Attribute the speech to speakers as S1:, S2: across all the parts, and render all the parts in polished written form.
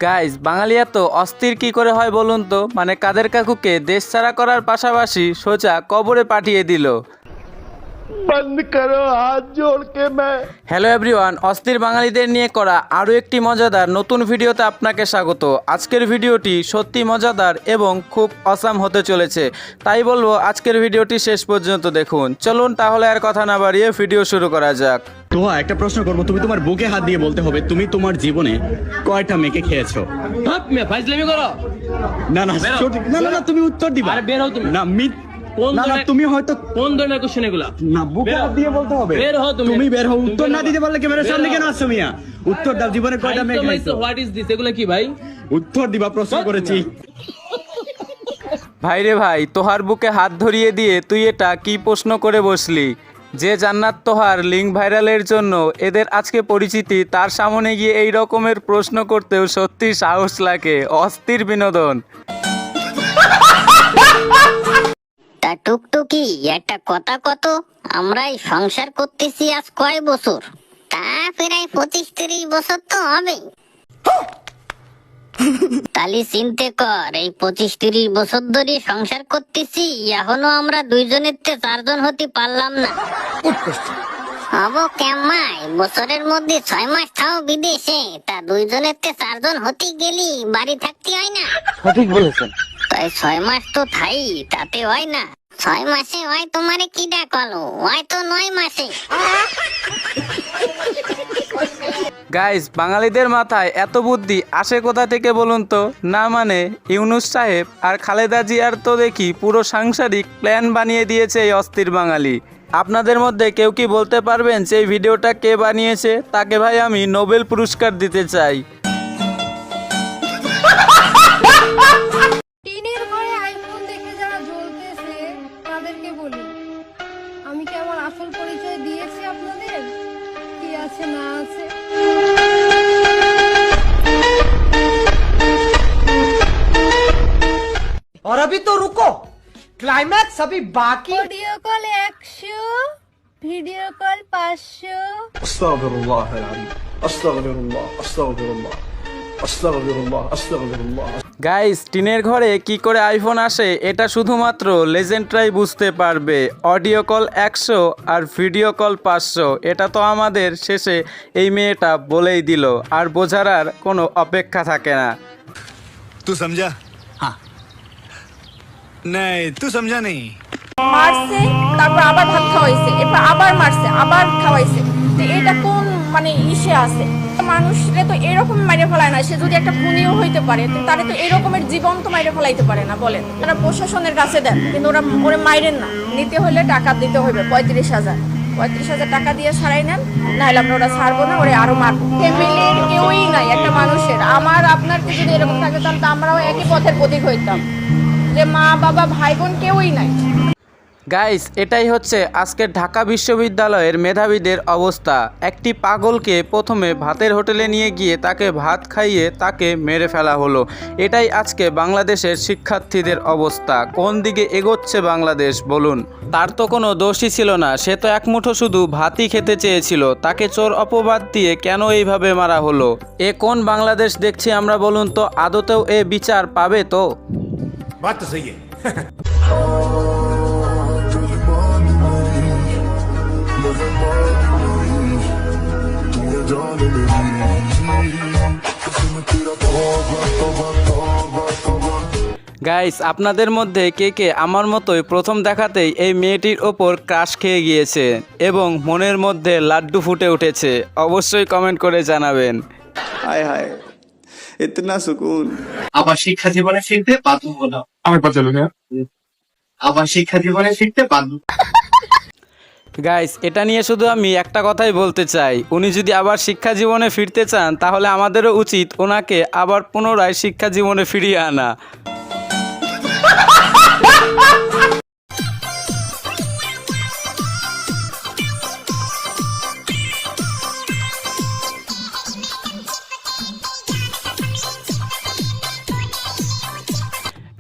S1: Guys, বাঙালি এত অস্থির কি করে হয় বলুন তো? মানে কাদের কাকুকে দেশ ছাড়া করার পাশাপাশি সোজা কবরে পাঠিয়ে দিল। বন্ধ করো হাত জোড় কে मैं। হ্যালো এভরিওয়ান, অস্থির বাঙালিদের নিয়ে করা আরও একটি মজাদার নতুন ভিডিওতে আপনাকে স্বাগত। আজকের ভিডিওটি সত্যি মজাদার এবং খুব অসাম হতে চলেছে, তাই বলবো আজকের ভিডিওটি শেষ পর্যন্ত দেখুন। চলুন তাহলে আর কথা না বাড়িয়ে ভিডিও শুরু করা যাক।
S2: তোহা, একটা প্রশ্ন করবো, তুমি তোমার বুকে হাত দিয়ে বলতে হবে তুমি তোমার জীবনে কয়টা মেয়েকে খেয়েছো? না না না না, তুমি উত্তর দিবা। বের হও তুমি। না না, তুমি হয়তো কোন ধরনের কোশ্চেন এগুলা? না, বুকে হাত দিয়ে বলতে হবে। বের হও তুমি বের হও। উত্তর না দিতে পারলে ক্যামেরার সামনে কেন আসছো মিয়া? উত্তর দাও, জীবনে কয়টা মেয়ে খেয়েছো? What is this? এগুলা কি ভাই? উত্তর দিবা, প্রশ্ন করেছি।
S1: ভাই রে ভাই, তোহার বুকে হাত ধরিয়ে দিয়ে তুই এটা কি প্রশ্ন করে বসলি? যে জান্নাত তোহার লিঙ্ক ভাইরালের জন্য এদের আজকে পরিচিতি, তার সামনে গিয়ে এই রকমের প্রশ্ন করতেও সত্যি সাহস লাগে। অস্থির বিনোদন।
S3: তা টুকটুকি, একটা কথা কত, আমরাই সংসার করতেছি আজ কয় বছর? তা প্রায় 25-30 বছর তো হবে। তালি চিনতে কর, এই 25-30 বছর ধরে সংসার করতেছি, এখনো আমরা দুইজনের তে 4 জন হতে পারলাম না। হব কেমাই, বছরের মধ্যে 6 মাস থাও বিদেশে, তা দুইজনের তে 4 জন হতে গেলি বাড়ি থাকতে হয় না?
S1: সঠিক বলেছেন।
S3: তাই 6 মাস তো থাই, তাতে হয় না? 6 মাসে হয় তোমারে কি ডাকলো, হয় তো 9 মাসে।
S1: গাইজ, বাঙালিদের মাথায় এত বুদ্ধি আসে কোথা থেকে বলুন তো? না মানে ইউনুস সাহেব আর খালেদা জিয়ার তো দেখি পুরো সাংসারিক প্ল্যান বানিয়ে দিয়েছে এই অস্থির বাঙালি। আপনাদের মধ্যে কেউ কি বলতে পারবেন যে এই ভিডিওটা কে বানিয়েছে? তাকে ভাই আমি নোবেল পুরস্কার দিতে চাই।
S4: টিনের ঘরে আইফোন দেখে যারা জ্বলতেছে তাদেরকে বলি, আমি কি আমার আসল পরিচয় দিয়েছি আপনাদের? কি আছে না আছে।
S5: और अभी तो रुको, क्लाइमैक्स अभी बाकी।
S4: Audio call 100, video call 500।
S6: আস্তাগফিরুল্লাহ আস্তাগফিরুল্লাহ আস্তাগফিরুল্লাহ আস্তাগফিরুল্লাহ আস্তাগফিরুল্লাহ।
S1: গাইস, টিনের ঘরে কি করে আইফোন আসে এটা শুধুমাত্র লেজেন্ডরাই বুঝতে পারবে। অডিও কল 100 আর ভিডিও কল 500, এটা তো আমাদের শেষে এই মেয়েটা বলেই দিল, আর বোঝার আর কোনো অপেক্ষা থাকে না।
S7: तू समझा? हाँ नहीं, तू समझा नहीं।
S4: মারছে, তারপর আবার ভাত খাওয়াইছে, এরপর আবার মারছে, আবার খাওয়াইছে। তো এটা কোন মানে ইসে আছে? মানুষরে তো এরকম মাইরে ফেলায় না, সে যদি একটা খুনিও হইতে পারে তারে তো এরকমের জীবন তো মাইরে ফেলাইতে পারে না। বলেন, তারা প্রশাসনের কাছে দেন, কিন্তু ওরা মাইরেন না। নিতে হলে টাকা দিতে হবে 35,000 টাকা দিয়ে ছাড়াই নেন, নাহলে আমরা ওরা ছাড়বো না, ওরা আরো মারবো। ফ্যামিলির কেউই নাই একটা মানুষের। আমার আপনার কি যদি এরকম থাকে তাহলে তো আমরাও একই পথের প্রতীক হইতাম, যে মা বাবা ভাই বোন কেউই নাই।
S1: গাইস, এটাই হচ্ছে আজকের ঢাকা বিশ্ববিদ্যালয়ের মেধাবীদের অবস্থা। একটি পাগলকে প্রথমে ভাতের হোটেলে নিয়ে গিয়ে তাকে ভাত খাইয়ে তাকে মেরে ফেলা হলো। এটাই আজকে বাংলাদেশের শিক্ষার্থীদের অবস্থা। কোন দিকে এগোচ্ছে বাংলাদেশ বলুন? তার তো কোনো দোষই ছিল না, সে তো এক মুঠো শুধু ভাতই খেতে চেয়েছিল, তাকে চোর অপবাদ দিয়ে কেন এইভাবে মারা হলো? এ কোন বাংলাদেশ দেখছি আমরা বলুন তো? আদতেও এ বিচার পাবে তো?
S7: बात तो सही है।
S1: গাইস, আপনাদের মধ্যে কে কে আমার মতোই প্রথম দেখাতেই এই মেয়েটির ওপর ক্রাশ খেয়ে গিয়েছে এবং মনের মধ্যে লাড্ডু ফুটে উঠেছে? অবশ্যই কমেন্ট করে জানাবেন।
S6: হায় হায়, ইতনা সুকুন।
S8: আবার শিক্ষা জীবনে ফিরতে বাধ্য হলাম।
S6: আমার কথা বলুন।
S8: আবার শিক্ষা জীবনে ফিরতে বাধ্য।
S1: গাইস, এটা নিয়ে শুধু আমি একটা কথাই বলতে চাই, উনি যদি আবার শিক্ষা জীবনে ফিরতে চান তাহলে আমাদেরও উচিত ওনাকে আবার পুনরায় শিক্ষা জীবনে ফিরিয়ে আনা।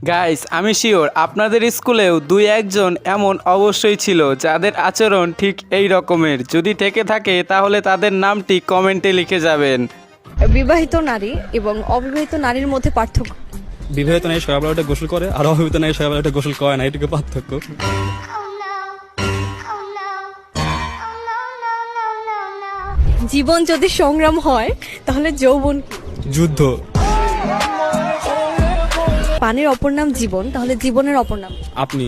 S1: গাইস আমি শিওর আপনাদের স্কুলেও দুই একজন এমন অবশ্যই ছিল যাদের আচরণ ঠিক এই রকমের। যদি থেকে থাকে তাহলে তাদের নামটি কমেন্টে লিখে যাবেন।
S9: বিবাহিত নারী এবং অবিবাহিত নারীর মধ্যে পার্থক্য।
S2: বিবাহিত নারী সকালবেলা উঠে গোসল করে আর অবিবাহিত নারী সকালবেলা উঠে গোসল করে না, এটুকু পার্থক্য।
S9: জীবন যদি সংগ্রাম হয় তাহলে যৌবন কি?
S2: যুদ্ধ।
S9: পানির অপর নাম জীবন, তাহলে জীবনের অপর নাম?
S2: আপনি।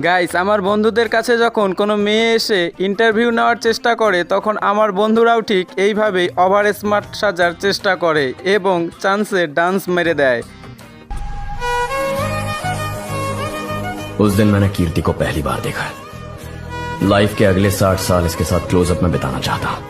S1: গাইস আমার বন্ধুদের কাছে যখন কোনো মেয়ে এসে ইন্টারভিউ নেওয়ার চেষ্টা করে তখন আমার বন্ধুরাও ঠিক এইভাবেই ওভার স্মার্ট সাজার চেষ্টা করে এবং চান্সে ডান্স মেরে দেয়।
S10: उस दिन मैंने कीर्ति को पहली बार देखा है। लाइफ के अगले 60 साल इसके साथ क्लोजअप में बिताना चाहता हूं,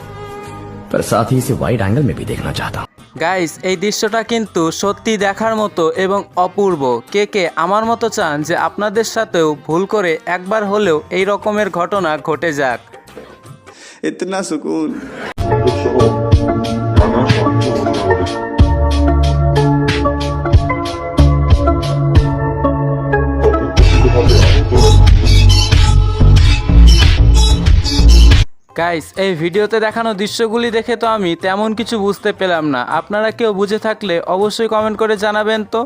S10: पर साथ ही इसे वाइड एंगल में भी देखना चाहता हूं।
S1: গাইস এই দৃশ্যটা কিন্তু সত্যি দেখার মতো এবং অপূর্ব। কে কে আমার মতো চান যে আপনাদের সাথেও ভুল করে একবার হলেও এই রকমের ঘটনা ঘটে যাক?
S6: इतना सुकून।
S1: গাইস এই ভিডিওতে দেখানো দৃশ্যগুলি দেখে তো আমি তেমন কিছু বুঝতে পেলাম না। আপনারা কেউ বুঝে থাকলে অবশ্যই কমেন্ট করে জানাবেন তো।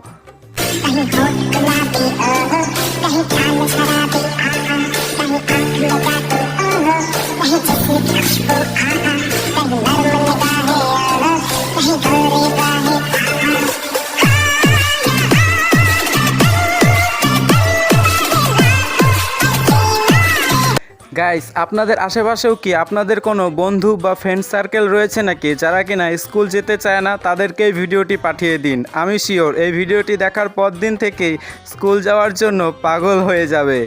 S1: গাইস আপনাদের আশেপাশেও কি আপনাদের কোনো বন্ধু বা ফ্রেন্ড সার্কেল রয়েছে নাকি যারা কিনা স্কুল যেতে চায় না? তাদেরকে এই ভিডিওটি পাঠিয়ে দিন। আমি শিওর এই ভিডিওটি দেখার পর দিন থেকেই স্কুল যাওয়ার জন্য পাগল হয়ে যাবে।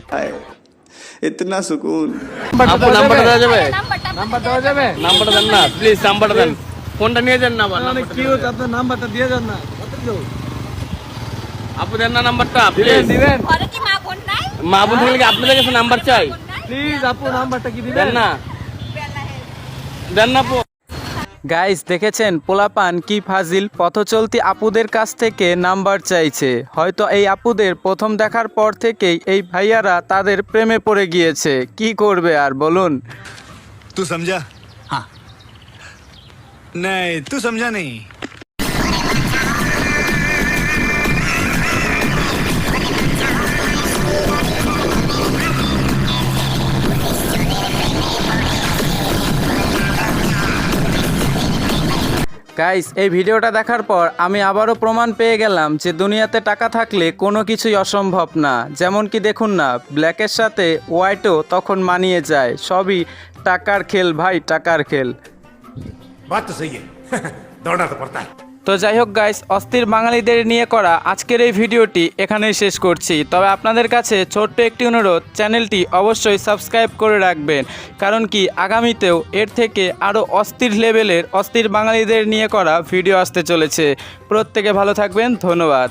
S6: इतना सुकून।
S2: নাম্বারটা দেওয়া যাবে? নাম্বার দেওয়া যাবে? নাম্বারটা দেন না প্লিজ, নাম্বারটা দেন। ফোনটা নিয়ে যান না, কিউট আপনার নাম্বারটা দিয়ে যান না। আপু দেন না নাম্বারটা প্লিজ। দিবেন?
S4: ঘরে কি মা বোন নাই?
S2: মা বোন থাকলে কি আপনাদের কাছে নাম্বার চাই? প্লিজ আপু নাম্বারটা কি দিবেন? দেন না, দেন না আপু।
S1: গাইস দেখেছেন পোলাপান কি ফাজিল, পথচলতি আপুদের কাছ থেকে নাম্বার চাইছে। হয়তো এই আপুদের প্রথম দেখার পর থেকেই এই ভাইয়ারা তাদের প্রেমে পড়ে গিয়েছে। কি করবে আর বলুন?
S7: तू समझा? हाँ। नहीं तू समझा नहीं।
S1: গাইস এই ভিডিওটা দেখার পর আমি আবারও প্রমাণ পেয়ে গেলাম যে দুনিয়াতে টাকা থাকলে কোনো কিছুই অসম্ভব না। যেমন কি দেখুন না, ব্ল্যাকের সাথে হোয়াইটও তখন মানিয়ে যায়। সবই টাকার খেল ভাই, টাকার খেল।
S7: बात तो सही है। दौड़ना तो पड़ता है।
S1: তো যাই হোক গাইস, অস্থির বাঙালিদের নিয়ে করা আজকের এই ভিডিওটি এখানেই শেষ করছি। তবে আপনাদের কাছে ছোট্ট একটি অনুরোধ, চ্যানেলটি অবশ্যই সাবস্ক্রাইব করে রাখবেন। কারণ কি আগামীতেও এর থেকে আরও অস্থির লেভেলের অস্থির বাঙালিদের নিয়ে করা ভিডিও আসতে চলেছে। প্রত্যেকে ভালো থাকবেন, ধন্যবাদ।